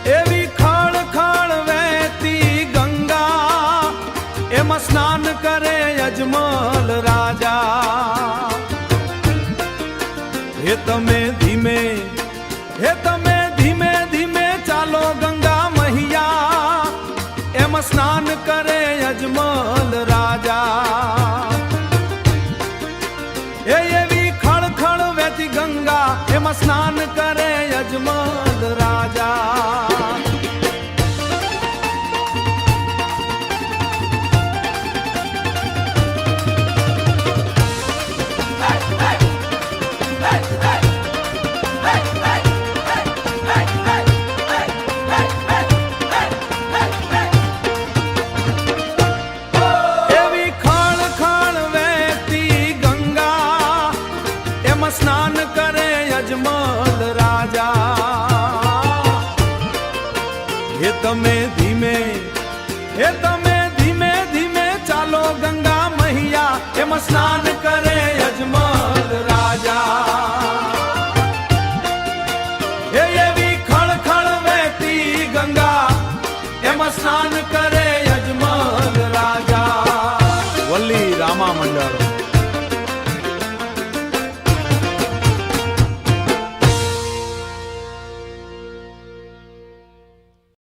એવી ખળ ખળ વહેતી ગંગા એમાં સ્નાન કરે અજમલ રાજા હે તમે ધીમે ધીમે ચાલો ગંગા મૈયા એમાં સ્નાન કરે અજમલ રાજા એવી ખળ ખળ વહેતી ગંગા એમાં સ્નાન કરે અજમલ રાજા સ્નાન કરે અજમલ રાજા હે તમે ધીમે ધીમે ચાલો ગંગા મૈયા એમાં સ્નાન કરે